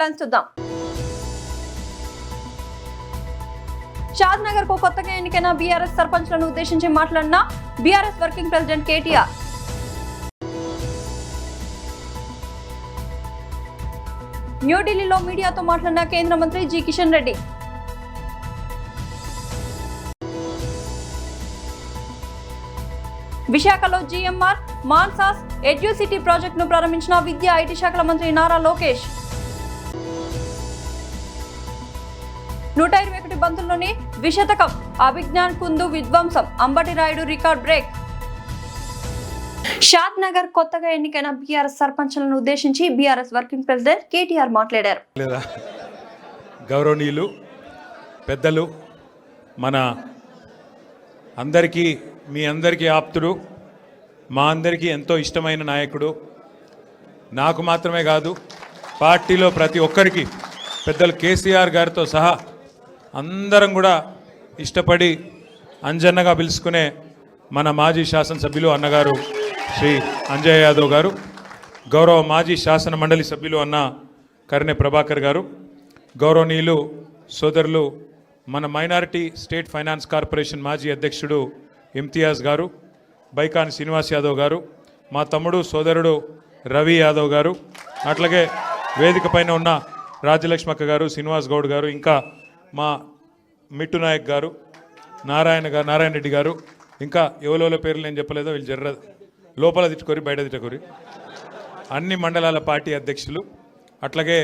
Headlines చూద్దాం. షాద్ నగర్ కు కొత్తగా ఎన్నికైన బీఆర్ఎస్ సర్పంచ్లను ఉద్దేశించి మాట్లాడిన బీఆర్ఎస్ వర్కింగ్ ప్రెసిడెంట్ కేటీఆర్. న్యూఢిల్లీలో మీడియాతో మాట్లాడిన కేంద్ర మంత్రి జి కిషన్ రెడ్డి. విశాఖలో జీఎంఆర్ మాన్సాస్ ఎడ్యుసిటీ ప్రాజెక్టును ప్రారంభించిన విద్యా ఐటీ శాఖల మంత్రి నారా లోకేష్. 121 బంతుల్లోనే ద్విశతకం, అభిజ్ఞాన్ కుందు విధ్వంసం, అంబటి రాయుడు రికార్డ్ బ్రేక్. షాద్ నగర్ కొత్తగా ఎన్నికైన బీఆర్ఎస్ సర్పంచ్లను ఉద్దేశించి బీఆర్ఎస్ వర్కింగ్ ప్రెసిడెంట్ కేటీఆర్ మాట్లాడారు. గౌరవనీయులు పెద్దలు, మన అందరికీ మీ అందరికీ ఆప్తుడు, మా అందరికీ ఎంతో ఇష్టమైన నాయకుడు, నాకు మాత్రమే కాదు పార్టీలో ప్రతి ఒక్కరికి, పెద్దలు కేసీఆర్ గారితో సహా అందరం కూడా ఇష్టపడి అంజన్నగా పిలుచుకునే మన మాజీ శాసనసభ్యులు అన్నగారు శ్రీ అంజయ్ యాదవ్ గారు, గౌరవ మాజీ శాసన మండలి సభ్యులు అన్న కర్నె ప్రభాకర్ గారు, గౌరవనీయులు సోదరులు మన మైనారిటీ స్టేట్ ఫైనాన్స్ కార్పొరేషన్ మాజీ అధ్యక్షుడు ఇమ్తియాజ్ గారు, బైకాన్ శ్రీనివాస్ యాదవ్ గారు, మా తమ్ముడు సోదరుడు రవి యాదవ్ గారు, అట్లాగే వేదిక పైన ఉన్న రాజ్యలక్ష్మక్క గారు, శ్రీనివాస్ గౌడ్ గారు, ఇంకా మా మిట్టు నాయక్ గారు, నారాయణ రెడ్డి గారు, ఇంకా ఎవరెవరో పేర్లు నేను చెప్పలేదో వీళ్ళు జర్ర లోపల తిట్టుకోరి బయట తిట్టుకోరి, అన్ని మండలాల పార్టీ అధ్యక్షులు, అట్లాగే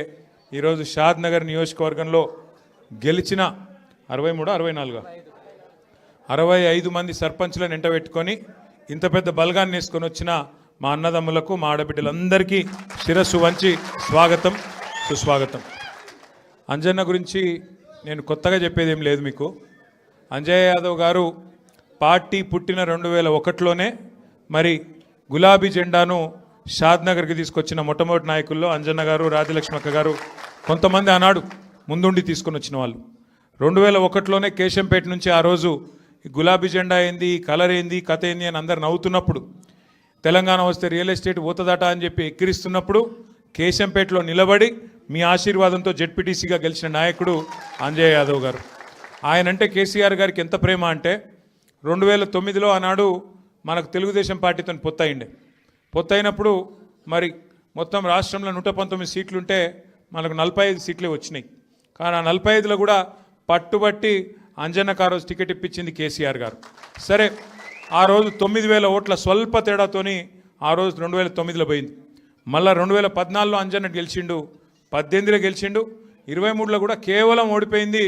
ఈరోజు షాద్ నగర్ నియోజకవర్గంలో గెలిచిన 65 మంది సర్పంచ్లను ఎంటబెట్టుకొని ఇంత పెద్ద బలగాన్ని వేసుకొని వచ్చిన మా అన్నదమ్ములకు, మా ఆడబిడ్డలందరికీ శిరస్సు వంచి స్వాగతం, సుస్వాగతం. అంజన్న గురించి నేను కొత్తగా చెప్పేది ఏం లేదు మీకు. అంజయ్ యాదవ్ గారు పార్టీ పుట్టిన 2001లోనే మరి గులాబీ జెండాను షాద్ నగర్కి తీసుకొచ్చిన మొట్టమొదటి నాయకుల్లో అంజన్న గారు, రాజలక్ష్మక్క గారు, కొంతమంది ఆనాడు ముందుండి తీసుకొని వచ్చిన వాళ్ళు. 2001లోనే కేశంపేట నుంచి ఆ రోజు గులాబీ జెండా ఏంది, కలర్ ఏంది, కథ ఏంది అని అందరు నవ్వుతున్నప్పుడు, తెలంగాణ వస్తే రియల్ ఎస్టేట్ పోతుందట అని చెప్పి ఎక్కిరిస్తున్నప్పుడు కేశంపేటలో నిలబడి మీ ఆశీర్వాదంతో జెడ్పీటీసీగా గెలిచిన నాయకుడు అంజయ్ యాదవ్ గారు. ఆయనంటే కేసీఆర్ గారికి ఎంత ప్రేమ అంటే 2009లో ఆనాడు మనకు తెలుగుదేశం పార్టీతో పొత్తయినప్పుడు మరి మొత్తం రాష్ట్రంలో 119 సీట్లుంటే మనకు 45 సీట్లే వచ్చినాయి. కానీ ఆ 45లో కూడా పట్టుబట్టి అంజన్నకు ఆ రోజు టికెట్ ఇప్పించింది కేసీఆర్ గారు. సరే, ఆ రోజు 9,000 ఓట్ల స్వల్ప తేడాతోని ఆ రోజు 2009లో పోయింది. మళ్ళీ 2014లో అంజన్న గెలిచిండు, 18లో గెలిచిండు, 23లో కూడా కేవలం ఓడిపోయింది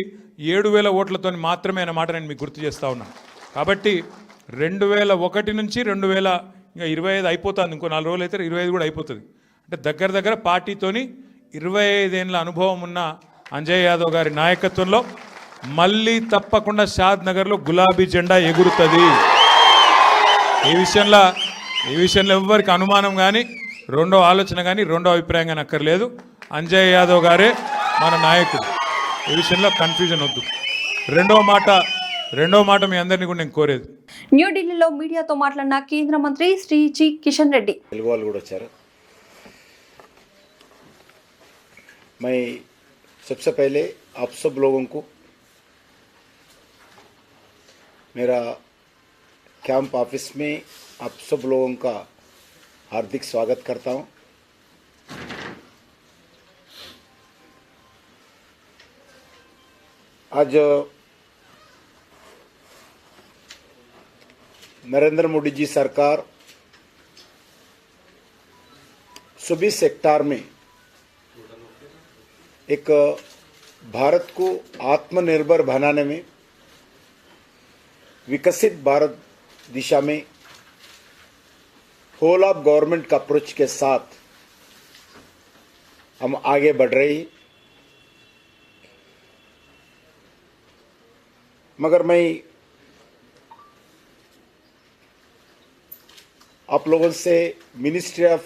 7,000 ఓట్లతో మాత్రమే అన్నమాట నేను మీకు గుర్తు చేస్తూ ఉన్నాను. కాబట్టి 2001 నుంచి 2025 అయిపోతుంది, ఇంకో 4 రోజులు అయితే 25 కూడా అయిపోతుంది. అంటే దగ్గర పార్టీతోని 25 ఏళ్ళ అనుభవం ఉన్న అంజయ్ యాదవ్ గారి నాయకత్వంలో మళ్ళీ తప్పకుండా షాద్ నగర్లో గులాబీ జెండా ఎగురుతుంది. ఈ విషయంలో ఎవ్వరికి అనుమానం కానీ, రెండో ఆలోచన కానీ, రెండో అభిప్రాయం కానీ అక్కర్లేదు. అంజయ్ యాదవ్ గారే మన నాయకుడు, ఈ విషయంలో కన్ఫ్యూజన్ వద్దు. రెండో మాట మీ అందరినీ కూడా నేను కోరేది. న్యూఢిల్లీలో మీడియాతో మాట్లాడిన కేంద్ర మంత్రి శ్రీ జి కిషన్ రెడ్డి. తెలుగు వాళ్ళు కూడా వచ్చారు. मैं सबसे पहले आप सब लोगों को मेरा कैंप ऑफिस में आप सब लोगों का हार्दिक स्वागत करता हूं. आज नरेंद्र मोदी जी सरकार सभी सेक्टर में एक भारत को आत्मनिर्भर बनाने में, विकसित भारत दिशा में होल ऑफ गवर्नमेंट का अप्रोच के साथ हम आगे बढ़ रहे हैं. मगर मैं आप लोगों से ministry of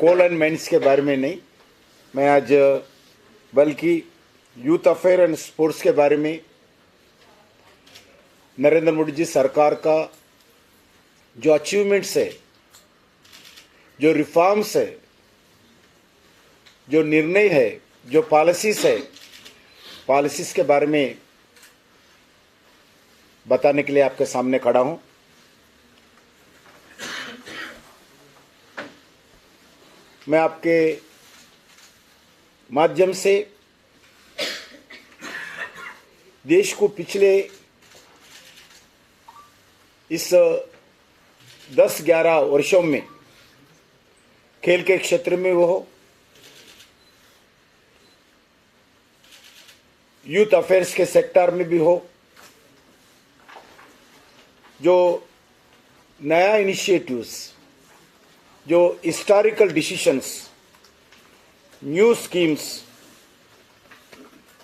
coal and mines के बारे में नहीं, मैं आज बल्कि यूथ अफेयर एंड स्पोर्ट्स के बारे में नरेंद्र मोदी जी सरकार का जो अचीवमेंट्स है, जो रिफॉर्म्स है, जो निर्णय है, जो पॉलिसीज है, पॉलिसीज के बारे में बताने के लिए आपके सामने खड़ा हूं। मैं आपके माध्यम से देश को पिछले इस 10-11 वर्षों में खेल के क्षेत्र में वो हो, यूथ अफेयर्स के सेक्टर में भी हो, जो नया इनिशिएटिव्स, जो historical decisions, new schemes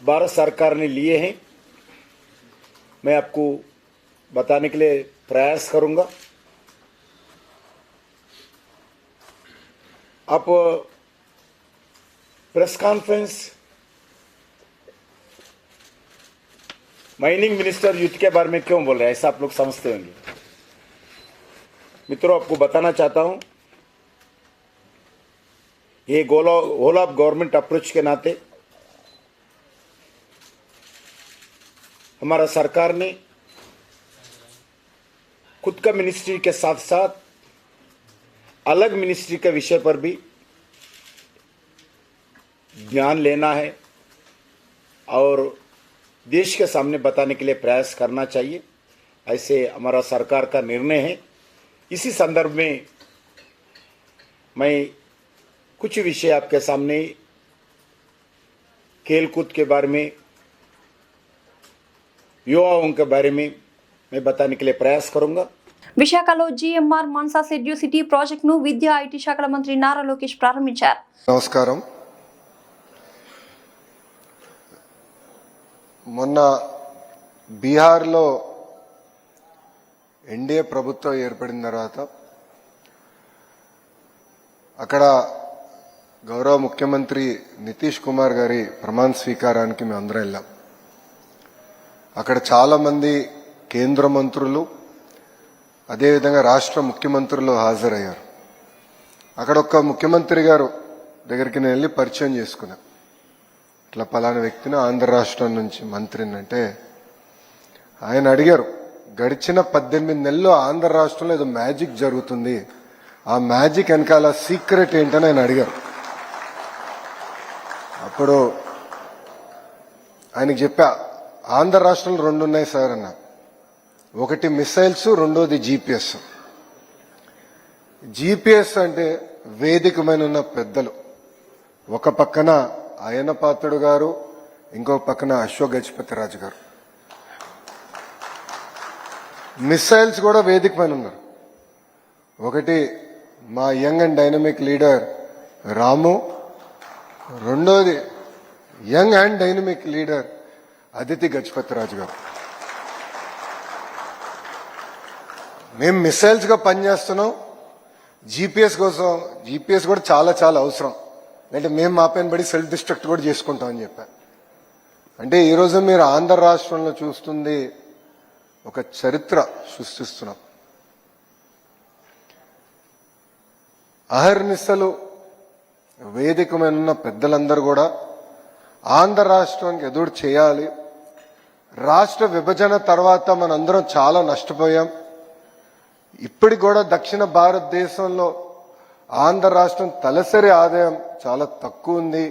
Bharat सरकार ने लिए हैं, मैं आपको बताने के लिए प्रयास करूंगा। आप press conference mining minister youth के बारे में क्यों बोल रहे हैं, ऐसा आप लोग समझते होंगे। मित्रों, आपको बताना चाहता हूं, ये होल ऑफ गवर्नमेंट अप्रोच के नाते हमारा सरकार ने खुद का मिनिस्ट्री के साथ साथ अलग मिनिस्ट्री के विषय पर भी ध्यान लेना है और देश के सामने बताने के लिए प्रयास करना चाहिए, ऐसे हमारा सरकार का निर्णय है। इसी संदर्भ में मैं कुछ विषय आपके सामने खेलकूद के बारे में, युवाओं के बारे में मैं बताने के लिए प्रयास करूंगा। విశాఖలో జిఎంఆర్ మాన్సాస్ ఎడ్యుసిటీ ప్రాజెక్టును విద్యా ఐటీ శాఖల మంత్రి నారా లోకేష్ ప్రారంభించారు. నమస్కారం. మొన్న బీహార్లో ఎన్డీఏ ప్రభుత్వం ఏర్పడిన తర్వాత అక్కడ గౌరవ ముఖ్యమంత్రి నితీష్ కుమార్ గారి ప్రమాణ స్వీకారానికి మేము అందరం వెళ్ళాం. అక్కడ చాలా మంది కేంద్ర మంత్రులు, అదేవిధంగా రాష్ట్ర ముఖ్యమంత్రులు హాజరయ్యారు. అక్కడ ఒక ముఖ్యమంత్రి గారు దగ్గరికి నేను వెళ్ళి పరిచయం చేసుకున్నా. ఇట్లా పలానా వ్యక్తిని ఆంధ్ర రాష్ట్రం నుంచి మంత్రిని అంటే ఆయన అడిగారు, గడిచిన 18 నెలల్లో ఆంధ్ర రాష్ట్రంలో ఏదో మ్యాజిక్ జరుగుతుంది, ఆ మ్యాజిక్ వెనకాల సీక్రెట్ ఏంటని ఆయన అడిగారు. అప్పుడు ఆయనకు చెప్పా, ఆంధ్ర రాష్ట్రంలో 2 ఉన్నాయి సార్ అన్న. ఒకటి మిసైల్స్, రెండోది జీపీఎస్. జీపీఎస్ అంటే వేదికమైన ఉన్న పెద్దలు, ఒక పక్కన అయ్యన్న పాత్రుడు గారు, ఇంకో పక్కన అశోక్ గజపతిరాజు గారు. మిసైల్స్ కూడా వేదికమైన ఉన్నారు. ఒకటి మా యంగ్ అండ్ డైనమిక్ లీడర్ రాము, రెండోది young and dynamic leader Aditi Gajapathiraju గారు. మేము మిసైల్స్ గా పనిచేస్తున్నాం. జీపీఎస్ కోసం, జీపీఎస్ కూడా చాలా చాలా అవసరం. అంటే మేము మా పైన పడి సెల్ఫ్ డిస్ట్రక్ట్ కూడా చేసుకుంటాం అని చెప్పా. అంటే ఈరోజు మీరు ఆంధ్ర రాష్ట్రంలో చూస్తుంది ఒక చరిత్ర సృష్టిస్తున్నాం. అహర్నిశలు వేదికమైన పెద్దలందరూ కూడా ఆంధ్ర రాష్ట్రానికి ఎదురు చేయాలి. రాష్ట్ర విభజన తర్వాత మనందరం చాలా నష్టపోయాం. ఇప్పటికి కూడా దక్షిణ భారతదేశంలో ఆంధ్ర రాష్ట్రం తలసరి ఆదాయం చాలా తక్కువ ఉంది.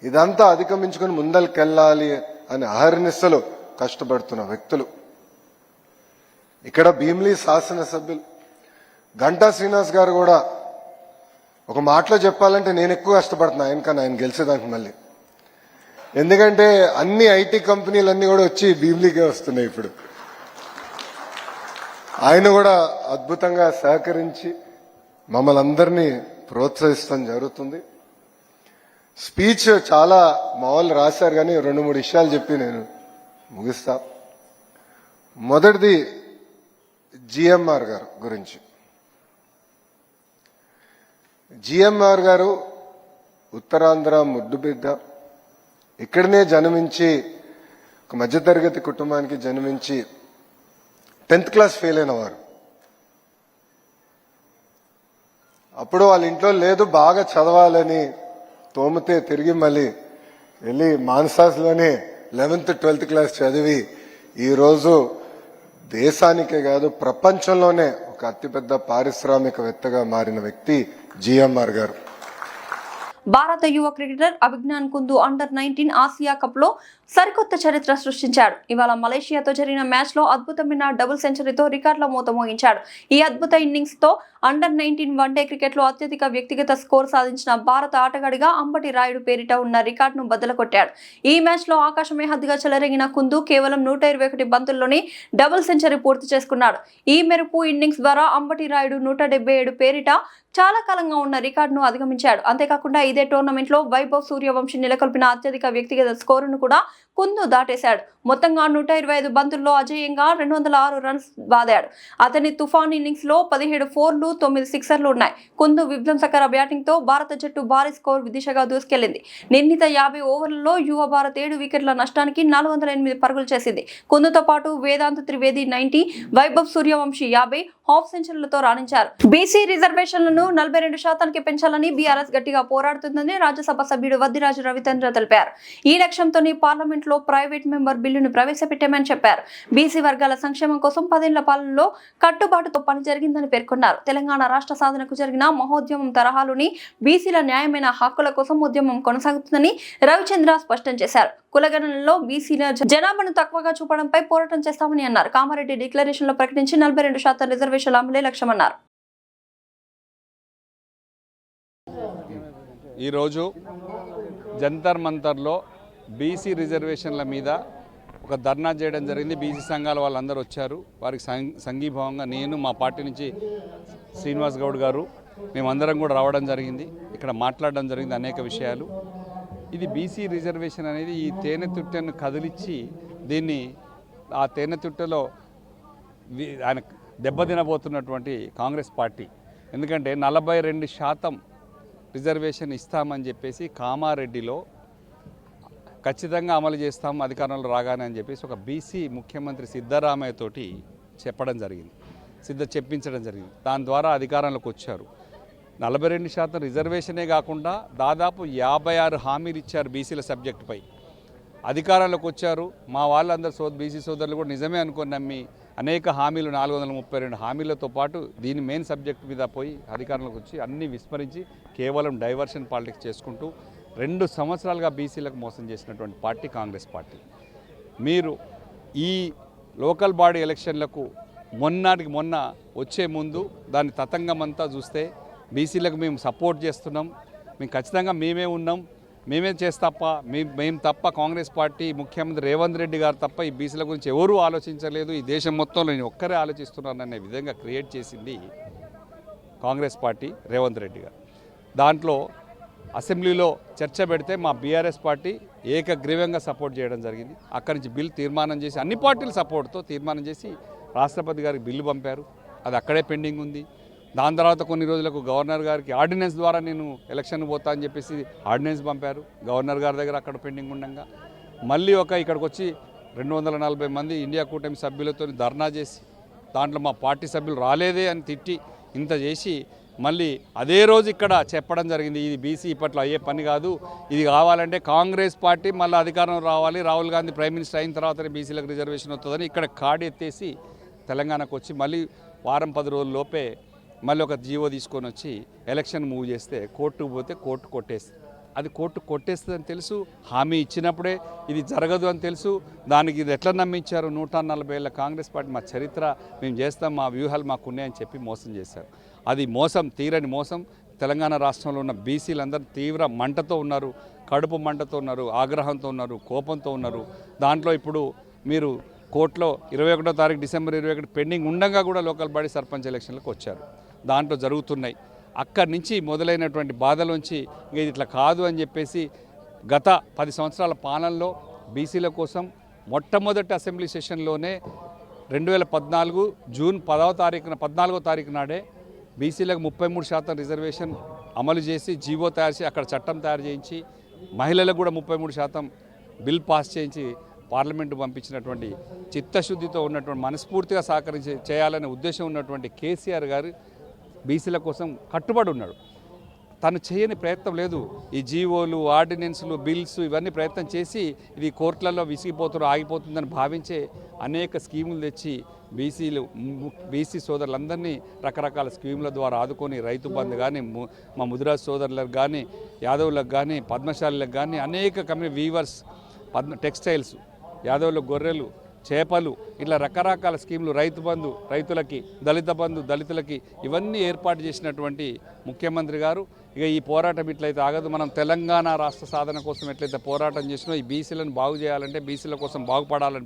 ఇదంతా అధిగమించుకుని ముందరికెళ్ళాలి అని అహర్నిశలు కష్టపడుతున్న వ్యక్తులు. ఇక్కడ భీమిలి శాసనసభ్యులు గంటా శ్రీనివాస్ గారు కూడా ఒక మాటలో చెప్పాలంటే నేను ఎక్కువ కష్టపడుతున్నా ఆయనకన్నా, ఆయన గెలిచేదానికి మళ్ళీ. ఎందుకంటే అన్ని ఐటీ కంపెనీలన్నీ కూడా వచ్చి భీమిలికే వస్తున్నాయి. ఇప్పుడు ఆయన కూడా అద్భుతంగా సహకరించి మమ్మల్ని అందరినీ ప్రోత్సహిస్తాం జరుగుతుంది. స్పీచ్ చాలా మామూలు రాశారు, కానీ 2-3 విషయాలు చెప్పి నేను ముగిస్తా. మొదటిది జిఎంఆర్ గారు గురించి. జిఎంఆర్ గారు ఉత్తరాంధ్ర ముద్దుబిడ్డ. ఇక్కడనే జన్మించి, ఒక మధ్యతరగతి కుటుంబానికి జన్మించి 10th క్లాస్ ఫెయిల్ అయిన వారు. అప్పుడు వాళ్ళ ఇంట్లో లేదు, బాగా చదవాలని స్తోమతే తిరిగి మళ్ళీ వెళ్ళి మాన్సాస్లోనే 11th 12th క్లాస్ చదివి ఈరోజు దేశానికే కాదు ప్రపంచంలోనే ఒక అతిపెద్ద పారిశ్రామికవేత్తగా మారిన వ్యక్తి జిఎంఆర్ గారు. భారత యువ cricketer Abhigyan Kundu under nineteen Asia cup లో సరికొత్త చరిత్ర సృష్టించాడు. ఇవాళ మలేషియాతో జరిగిన మ్యాచ్ లో అద్భుతమైన డబుల్ సెంచరీతో రికార్డుల మోత మోగించాడు. ఈ అద్భుత ఇన్నింగ్స్ తో అండర్-19 వన్డే క్రికెట్ లో అత్యధిక వ్యక్తిగత స్కోర్ సాధించిన భారత ఆటగాడిగా అంబటి రాయుడు పేరిట ఉన్న రికార్డును బద్దలకొట్టాడు. ఈ మ్యాచ్ లో ఆకాశమే హద్దుగా చెలరేగిన కుందు కేవలం 121 బంతుల్లోనే డబుల్ సెంచరీ పూర్తి చేసుకున్నాడు. ఈ మెరుపు ఇన్నింగ్స్ ద్వారా అంబటి రాయుడు 177 పేరిట చాలా కాలంగా ఉన్న రికార్డును అధిగమించాడు. అంతేకాకుండా ఇదే టోర్నమెంట్ లో వైభవ్ సూర్యవంశీ నెలకొల్పిన అత్యధిక వ్యక్తిగత స్కోరును కూడా కుందు దాటేశాడు. మొత్తంగా 125 బంతుల్లో అజేయంగా 206 రన్స్ బాదాడు. అతని తుఫాన్ ఇన్నింగ్స్ లో 17 4లు 9 సిక్సర్లు ఉన్నాయి. కుందు విధ్వంసకర బ్యాటింగ్ తో భారత జట్టు భారీ స్కోర్ దిశగా దూసుకెళ్లింది. నిర్ణీత 50 ఓవర్లలో యువ భారత్ 7 వికెట్ల నష్టానికి 408 పరుగులు చేసింది. కుందుతో పాటు వేదాంత్ త్రివేది 90, వైభవ్ సూర్యవంశీ 50 హాఫ్ సెంచరీలతో రాణించారు. బీసీ రిజర్వేషన్లను 42% పెంచాలని బీఆర్ఎస్ గట్టిగా పోరాడుతుందని రాజ్యసభ సభ్యుడు వద్దిరాజు రవిచంద్ర తెలిపారు. ఈ లక్ష్యంతోనే పార్లమెంట్ లో ప్రైవేట్ మెంబర్ బిల్లును ప్రవేశపెట్టామని చెప్పారు. బీసీ వర్గాల సంక్షేమం కోసం 10 ఏళ్ల పాలనలో కట్టుబాటుతో పని జరిగిందని పేర్కొన్నారు. తెలంగాణ రాష్ట్ర సాధనకు జరిగిన మహోద్యమం తరహాలోని బీసీల న్యాయమైన హక్కుల కోసం ఉద్యమం కొనసాగుతుందని రవిచంద్ర స్పష్టం చేశారు. కులగణనలో బీసీల జనాభాను తక్కువగా చూపడంపై పోరాటం చేస్తామని అన్నారు. కామారెడ్డి డిక్లరేషన్ లో ప్రకటించి 42% రిజర్వేషన్ల అమలే లక్ష్యమన్నారు. ఈరోజు జంతర్ మంతర్లో బీసీ రిజర్వేషన్ల మీద ఒక ధర్నా చేయడం జరిగింది. బీసీ సంఘాల వాళ్ళందరూ వచ్చారు. వారికి సంఘీభావంగా నేను, మా పార్టీ నుంచి శ్రీనివాస్ గౌడ్ గారు, మేమందరం కూడా రావడం జరిగింది. ఇక్కడ మాట్లాడడం జరిగింది అనేక విషయాలు. ఇది బీసీ రిజర్వేషన్ అనేది ఈ తేనె తుట్టెను కదిలిచ్చి దీన్ని ఆ తేనె తుట్టెలో ఆయన దెబ్బతినబోతున్నటువంటి కాంగ్రెస్ పార్టీ. ఎందుకంటే 42% రిజర్వేషన్ ఇస్తామని చెప్పేసి కామారెడ్డిలో ఖచ్చితంగా అమలు చేస్తాం అధికారంలో రాగానే అని చెప్పేసి ఒక బీసీ ముఖ్యమంత్రి సిద్ధరామయ్య తోటి చెప్పించడం జరిగింది. దాని ద్వారా అధికారంలోకి వచ్చారు. 42% రిజర్వేషనే కాకుండా దాదాపు 56 హామీలు ఇచ్చారు బీసీల సబ్జెక్టుపై. అధికారంలోకి వచ్చారు. మా వాళ్ళందరూ బీసీ సోదరులు కూడా నిజమే అనుకొని నమ్మి అనేక హామీలు 432 హామీలతో పాటు దీని మెయిన్ సబ్జెక్ట్ మీద పోయి అధికారంలోకి వచ్చి అన్నీ విస్మరించి కేవలం డైవర్షన్ పాలిటిక్స్ చేసుకుంటూ 2 సంవత్సరాలుగా బీసీలకు మోసం చేసినటువంటి పార్టీ కాంగ్రెస్ పార్టీ. మీరు ఈ లోకల్ బాడీ ఎలక్షన్లకు మొన్నటికి మొన్న వచ్చే ముందు దాని తతంగమంతా చూస్తే బీసీలకు మేము సపోర్ట్ చేస్తున్నాం, మేము ఖచ్చితంగా మేమే ఉన్నాం, మేమే మేము తప్ప కాంగ్రెస్ పార్టీ ముఖ్యమంత్రి రేవంత్ రెడ్డి గారు తప్ప ఈ బీసీల గురించి ఎవరూ ఆలోచించలేదు, ఈ దేశం మొత్తంలో నేను ఒక్కరే ఆలోచిస్తున్నాననే విధంగా క్రియేట్ చేసింది కాంగ్రెస్ పార్టీ, రేవంత్ రెడ్డి గారు. దాంట్లో అసెంబ్లీలో చర్చ పెడితే మా బీఆర్ఎస్ పార్టీ ఏకగ్రీవంగా సపోర్ట్ చేయడం జరిగింది. అక్కడి నుంచి బిల్ తీర్మానం చేసి అన్ని పార్టీల సపోర్ట్తో తీర్మానం చేసి రాష్ట్రపతి గారికి బిల్లు పంపారు. అది అక్కడే పెండింగ్ ఉంది. దాని తర్వాత కొన్ని రోజులకు గవర్నర్ గారికి ఆర్డినెన్స్ ద్వారా నేను ఎలక్షన్ పోతా అని చెప్పేసి ఆర్డినెన్స్ పంపారు. గవర్నర్ గారి దగ్గర అక్కడ పెండింగ్ ఉండగా మళ్ళీ ఇక్కడికి వచ్చి 240 మంది ఇండియా కూటమి సభ్యులతో ధర్నా చేసి దాంట్లో మా పార్టీ సభ్యులు రాలేదే అని తిట్టి ఇంత చేసి మళ్ళీ అదే రోజు ఇక్కడ చెప్పడం జరిగింది, ఇది బీసీ ఇప్పట్లో అయ్యే పని కాదు, ఇది కావాలంటే కాంగ్రెస్ పార్టీ మళ్ళీ అధికారం రావాలి, రాహుల్ గాంధీ ప్రైమ్ మినిస్టర్ అయిన తర్వాతనే బీసీలకు రిజర్వేషన్ వస్తుందని ఇక్కడ కాడి ఎత్తేసి తెలంగాణకు వచ్చి మళ్ళీ వారం 10 రోజుల లోపే మళ్ళీ ఒక జీవో తీసుకొని వచ్చి ఎలక్షన్ మూవ్ చేస్తే కోర్టుకు పోతే కోర్టు కొట్టేస్తుంది. అది కోర్టు కొట్టేస్తుందని తెలుసు, హామీ ఇచ్చినప్పుడే ఇది జరగదు అని తెలుసు. దానికి ఇది ఎట్లా నమ్మించారు? 140 ఏళ్ళ కాంగ్రెస్ పార్టీ మా చరిత్ర, మేము చేస్తాం, మా వ్యూహాలు మాకున్నాయని చెప్పి మోసం చేశారు. అది మోసం, తీరని మోసం. తెలంగాణ రాష్ట్రంలో ఉన్న బీసీలందరూ తీవ్ర మంటతో ఉన్నారు, కడుపు మంటతో ఉన్నారు, ఆగ్రహంతో ఉన్నారు, కోపంతో ఉన్నారు. దాంట్లో ఇప్పుడు మీరు కోర్టులో 21వ తారీఖు డిసెంబర్ 21 పెండింగ్ ఉండగా కూడా లోకల్ బాడీ సర్పంచ్ ఎలక్షన్లకు వచ్చారు. దాంట్లో జరుగుతున్నాయి. అక్కడి నుంచి మొదలైనటువంటి బాధలోంచి ఇంకా ఇట్లా కాదు అని చెప్పేసి గత 10 సంవత్సరాల పాలనలో బీసీల కోసం మొట్టమొదటి అసెంబ్లీ సెషన్లోనే 2014 జూన్ 14వ తారీఖు నాడే బీసీలకు 33% రిజర్వేషన్ అమలు చేసి జీవో తయారు చేసి అక్కడ చట్టం తయారు చేయించి మహిళలకు కూడా 33% బిల్ పాస్ చేయించి పార్లమెంటు పంపించినటువంటి చిత్తశుద్ధితో ఉన్నటువంటి మనస్ఫూర్తిగా చేయాలనే ఉద్దేశం ఉన్నటువంటి కేసీఆర్ గారు బీసీల కోసం కట్టుబడి ఉన్నాడు. తను చేయని ప్రయత్నం లేదు. ఈ జీవోలు, ఆర్డినెన్స్లు, బిల్స్ ఇవన్నీ ప్రయత్నం చేసి ఇది కోర్టులలో విసిగిపోతున్నారు, ఆగిపోతుందని భావించే అనేక స్కీములు తెచ్చి బీసీ సోదరులందరినీ రకరకాల స్కీముల ద్వారా ఆదుకొని రైతు బంధు కానీ, మా ముదిరాజ్ సోదరులకు కానీ, యాదవులకు కానీ, పద్మశాలులకు కానీ అనేక కంపెనీ వీవర్స్, టెక్స్టైల్స్, యాదవులకు గొర్రెలు, చేపలు, ఇట్లా రకరకాల స్కీములు, రైతు బంధు రైతులకి, దళిత బంధు దళితులకి ఇవన్నీ ఏర్పాటు చేసినటువంటి ముఖ్యమంత్రి గారు ఇక ఈ పోరాటం ఇట్లయితే ఆగదు. మనం తెలంగాణ రాష్ట్ర సాధన కోసం ఎట్లయితే పోరాటం చేసినో ఈ బీసీలను బాగు చేయాలంటే, బీసీల కోసం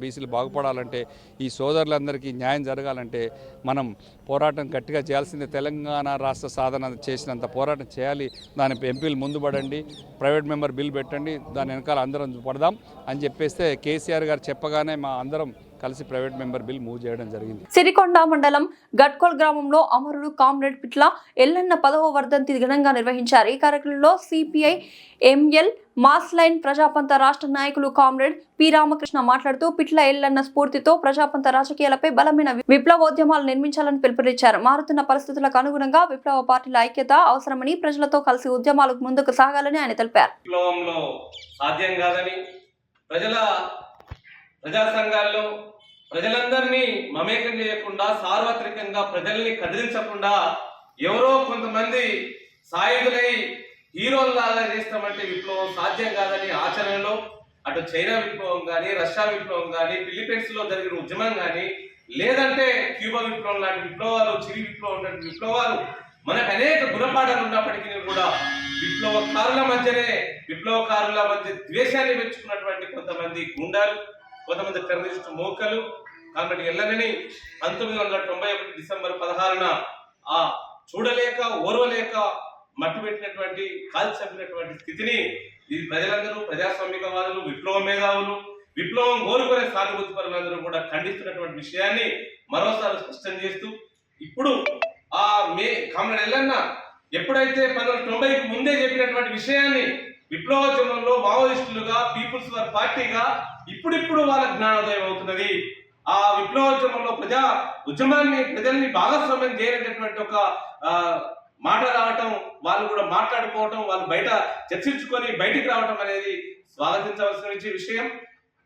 బీసీలు బాగుపడాలంటే, ఈ సోదరులందరికీ న్యాయం జరగాలంటే మనం పోరాటం గట్టిగా చేయాల్సిందే. తెలంగాణ రాష్ట్ర సాధన చేసినంత పోరాటం చేయాలి. దాని ఎంపీలు ముందు పడండి, ప్రైవేట్ మెంబర్ బిల్ పెట్టండి, దాని వెనకాల అందరం పడదాం అని చెప్పేస్తే కేసీఆర్ గారు చెప్పగానే మా అందరం కలిసి ప్రైవేట్ మెంబర్ బిల్ మూవ్ చేయడం జరిగింది. సిరికొండ మండలం గట్కోల్ గ్రామంలో అమరుడు కామ్రేడ్ పిట్ల ఎల్లన్న 10వ వర్ధంతి ఘనంగా నిర్వహించారు. ఈ కార్యక్రమంలో సిపిఐ ఎంఎల్ మాస్ లైన్ ప్రజాపంత రాష్ట్ర నాయకులు కామ్రేడ్ పి రామకృష్ణ మాట్లాడుతూ పిట్ల ఎల్లన్న స్ఫూర్తితో ప్రజాపంత రాజకీయాలపై బలమైన విప్లవోద్యమాలు నిర్మించాలని పిలుపునిచ్చారు. మారుతున్న పరిస్థితులకు అనుగుణంగా విప్లవ పార్టీల ఐక్యత అవసరమని, ప్రజలతో కలిసి ఉద్యమాలకు ముందుకు సాగాలని ఆయన తెలిపారు. విప్లవంలో సాధ్యం కాదని, ప్రజా సంఘాల్లో ప్రజలందరినీ మమేకం చేయకుండా, సార్వత్రికంగా ప్రజల్ని కదిలించకుండా ఎవరో కొంతమంది సాయుధులై హీరోల్లాగా చేస్తామంటే విప్లవం సాధ్యం కాదని ఆచరణలో అటు చైనా విప్లవం కానీ, రష్యా విప్లవం కానీ, ఫిలిప్పీన్స్ లో జరిగిన ఉద్యమం కానీ, లేదంటే క్యూబా విప్లవం లాంటి విప్లవాలు, చిరి విప్లవం లాంటి విప్లవాలు మనకు అనేక గుణపాఠాలు ఉన్నప్పటికీ కూడా విప్లవకారుల మధ్య ద్వేషాన్ని పెంచుకున్నటువంటి కొంతమంది గుండాలు, కొంతమంది టెర్రరిస్టు మోకలు కాబట్టి ఎల్లనని 1991 డిసెంబర్ 16న ఆ చూడలేక ఓర్వలేక మట్టు పెట్టినటువంటి, కాల్చి చంపినటువంటి స్థితిని ఇది ప్రజలందరూ, ప్రజాస్వామికవాదులు, విప్లవ మేధావులు, విప్లవం కోరుకునే సానుభూతి పరులందరూ కూడా ఖండిస్తున్నటువంటి విషయాన్ని మరోసారి స్పష్టం చేస్తూ, ఇప్పుడు ఆ కామ్రేడ్ ఎల్లన్న ఎప్పుడైతే 1990కి ముందే చెప్పినటువంటి విషయాన్ని విప్లవోద్యమంలో మావోయిస్టులుగా, పీపుల్స్ వార్ పార్టీగా ఇప్పుడిప్పుడు వాళ్ళ జ్ఞానోదయం అవుతున్నది. ఆ విప్లవోద్యమంలో ప్రజల్ని భాగస్వామ్యం చేయనటువంటి ఒక మాట రావటం, వాళ్ళు కూడా మాట్లాడుకోవటం, వాళ్ళు బయట చర్చించుకొని బయటికి రావటం అనేది స్వాగతించవలసిన విషయం.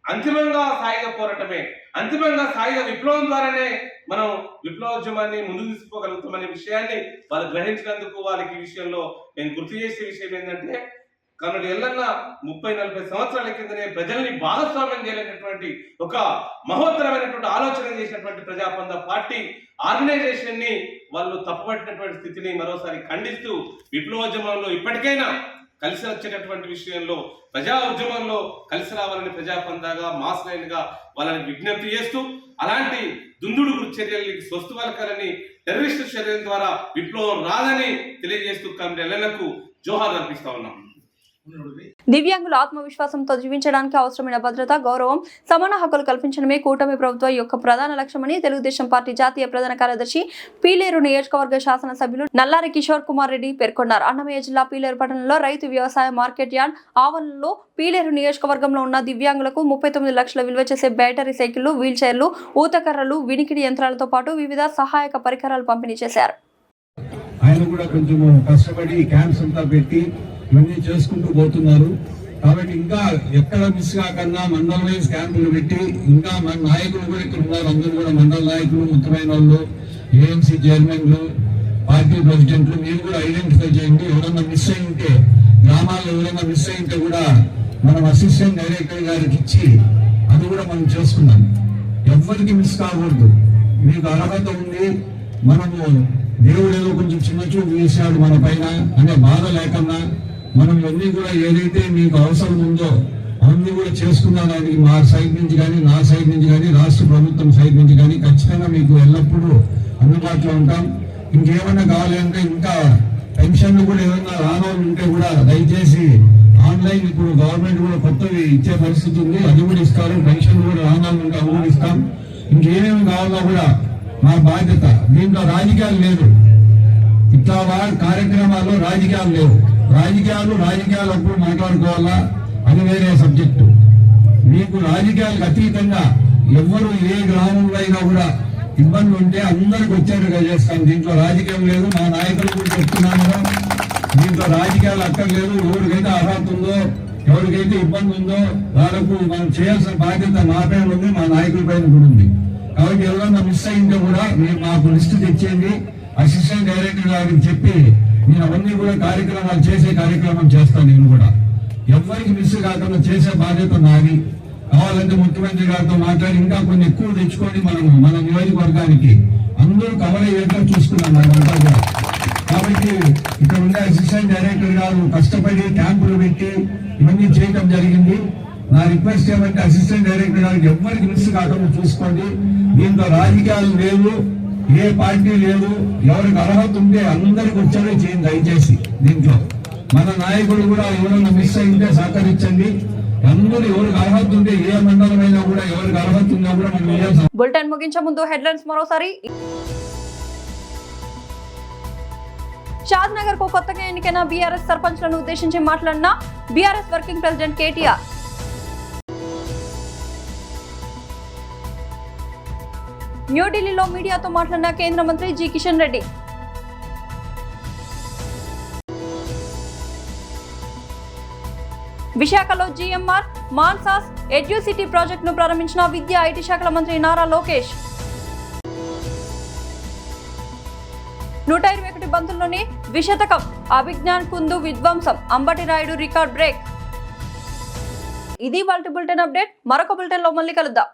అంతిమంగా సాయుధ పోరాటమే, అంతిమంగా సాయుధ విప్లవం ద్వారానే మనం విప్లవోద్యమాన్ని ముందుకు తీసుకోగలుగుతామనే విషయాన్ని వాళ్ళు గ్రహించినందుకు వాళ్ళకి ఈ విషయంలో నేను గుర్తు చేసే విషయం ఏంటంటే, కాబట్టి ఎల్లన్న 30-40 సంవత్సరాల కిందనే ప్రజల్ని భాగస్వామ్యం చేయలేనటువంటి ఒక మహోత్తరమైనటువంటి ఆలోచన చేసినటువంటి ప్రజాపంత పార్టీ ఆర్గనైజేషన్ ని వాళ్ళు తప్పుపట్టినటువంటి స్థితిని మరోసారి ఖండిస్తూ, విప్లవోద్యమంలో ఇప్పటికైనా కలిసి వచ్చేటటువంటి విషయంలో, ప్రజా ఉద్యమంలో కలిసి రావాలని ప్రజాపంతగా, మాస్ లైన్ గా వాళ్ళని విజ్ఞప్తి చేస్తూ, అలాంటి దుందుడు చర్యల్ని స్వస్తు పలకాలని, టెర్రరిస్టు చర్యల ద్వారా విప్లవం రాదని తెలియజేస్తూ కామ్రేడ్ ఎల్లన్నకు జోహార్ అర్పిస్తా ఉన్నాం. దివ్యాంగుల ఆత్మవిశ్వాసంతో జీవించడానికి అవసరమైన భద్రత, గౌరవం, సమాన హక్కులు కల్పించడమే కూటమి ప్రభుత్వం యొక్క ప్రధాన లక్ష్యమని తెలుగుదేశం పార్టీ జాతీయ ప్రధాన కార్యదర్శి, పీలేరు నియోజకవర్గ శాసనసభ్యులు నల్లారి కిషోర్ కుమార్ రెడ్డి పేర్కొన్నారు. అన్నమయ్య జిల్లా పీలేరు పట్టణంలో రైతు వ్యవసాయ మార్కెట్ యార్డ్ ఆవరణలో పీలేరు నియోజకవర్గంలో ఉన్న దివ్యాంగులకు 39 లక్షల విలువ చేసే బ్యాటరీ సైకిళ్లు, వీల్ చైర్లు, ఊతకర్రలు, వినికిడి యంత్రాలతో పాటు వివిధ సహాయక పరికరాలు పంపిణీ చేశారు. ఆయన కూడా కొంచెం కష్టపడి క్యాంప్స్ అంతా పెట్టి ఇవన్నీ చేసుకుంటూ పోతున్నారు. కాబట్టి ఇంకా ఎక్కడ మిస్ కాకన్నా మండల వైజ్ క్యాంపులు పెట్టి, ఇంకా మన నాయకులు కూడా ఇక్కడ ఉన్నారు, అందరూ కూడా మండల నాయకులు, ముఖ్యమైన వాళ్ళు, ఏఎంసీ చైర్మన్లు, పార్టీ ప్రెసిడెంట్లు, మీరు కూడా ఐడెంటిఫై చేయండి. ఎవరన్నా మిస్ అయి ఉంటే, గ్రామాల్లో ఎవరైనా మిస్ అయి ఉంటే కూడా మనం అసిస్టెంట్ డైరెక్టర్ గారికి ఇచ్చి అది కూడా మనం చేసుకున్నాం. ఎవరికి మిస్ కాకూడదు. మీకు అర్హత ఉంది, మనము దేవుడు ఏదో కొంచెం చిన్న చూపు వేసాడు మన పైన అనే బాధ లేకన్నా మనం ఇవన్నీ కూడా ఏదైతే మీకు అవసరం ఉందో అవన్నీ కూడా చేసుకున్నాడానికి మా సైడ్ నుంచి కానీ, నా సైడ్ నుంచి కానీ, రాష్ట్ర ప్రభుత్వం సైడ్ నుంచి కానీ ఖచ్చితంగా మీకు ఎల్లప్పుడూ అందుబాటులో ఉంటాం. ఇంకేమైనా కావాలి అంటే, ఇంకా పెన్షన్లు కూడా ఏదైనా రానోళ్ళు ఉంటే కూడా దయచేసి ఆన్లైన్ ఇప్పుడు గవర్నమెంట్ కూడా కొత్తవి ఇచ్చే పరిస్థితి ఉంది, అది కూడా ఇస్తారు. పెన్షన్ కూడా రానోళ్ళు ఉంటే అవి కూడా ఇస్తాం. ఇంకేమేమి కావాలో కూడా మా బాధ్యత. దీంట్లో రాజకీయాలు లేదు, ఇట్లా కార్యక్రమాల్లో రాజకీయాలు లేవు. రాజకీయాలు అప్పుడు మాట్లాడుకోవాలా, అది వేరే సబ్జెక్టు. మీకు రాజకీయాలకు అతీతంగా ఎవరు ఏ గ్రామంలో అయినా కూడా ఇబ్బంది ఉంటే అందరికి వచ్చేట్టుగా చేస్తాం. దీంట్లో రాజకీయం లేదు. మా నాయకులు కూడా చెప్తున్నాను, దీంట్లో రాజకీయాలు అక్కర్లేదు. ఎవరికైతే అర్హత ఉందో, ఎవరికైతే ఇబ్బంది ఉందో వాళ్ళకు మనం చేయాల్సిన బాధ్యత మా పైన ఉంది, మా నాయకుల పైన కూడా ఉంది. కాబట్టి ఎవరన్నా మిస్ అయింటే కూడా మీరు మాకు లిస్టు తెచ్చేయండి. అసిస్టెంట్ డైరెక్టర్ గారికి చెప్పి నేను అవన్నీ కూడా కార్యక్రమాలు చేసే కార్యక్రమం చేస్తాను. నేను కూడా ఎవరికి మిస్ కాకుండా చేసే బాధ్యత నాది. కావాలంటే ముఖ్యమంత్రి గారితో మాట్లాడి ఇంకా కొన్ని ఎక్కువ తెచ్చుకొని మన నియోజకవర్గానికి అందరూ కవర్ అయ్యేట్టు చూసుకున్నాం మనమంతా కూడా. కాబట్టి ఇక్కడ ఉండే అసిస్టెంట్ డైరెక్టర్ గారు కష్టపడి క్యాంపులు పెట్టి ఇవన్నీ చేయడం జరిగింది. నా రిక్వెస్ట్ ఏమంటే అసిస్టెంట్ డైరెక్టర్ గారికి ఎవరికి మిస్ కాకుండా చూసుకోండి. దీంట్లో రాజకీయాలు లేవు, ఏ పార్టీ లేదు. ఎవరికి అర్హత ఉంటే అందరికి వచ్చేదే చేయండి దయచేసి. దీంట్లో మన నాయకులు కూడా ఎవరైనా మిస్ అయింటే సహకరించండి. అందరూ ఎవరికి అర్హత ఉంటే ఏ మండలమైనా కూడా ఎవరికి అర్హత ఉన్నా కూడా మనం చేయాల్సిన. బులెటిన్ ముగించే ముందు హెడ్లైన్స్ మరోసారి. షాద్ నగర్ కు కొత్తగా ఎన్నికైన బీఆర్ఎస్ సర్పంచ్లను ఉద్దేశించి మాట్లాడిన బీఆర్ఎస్ వర్కింగ్ ప్రెసిడెంట్ కేటీఆర్. న్యూఢిల్లీలో మీడియాతో మాట్లాడిన కేంద్ర మంత్రి జి కిషన్ రెడ్డి. విశాఖలో జీఎంఆర్ మాన్సాస్ ఎడ్యుసిటీ ప్రాజెక్టును ప్రారంభించిన విద్యా ఐటీ శాఖల మంత్రి నారా లోకేష్. 121 బంతుల్లోనే ద్విశతకం, అభిజ్ఞాన్ కుందు విధ్వంసం, అంబటి రాయుడు రికార్డ్ బ్రేక్. ఇది వాల్టి బులెటిన్ అప్డేట్. మరొక బులెటిన్ లో మళ్ళీ కలుద్దాం.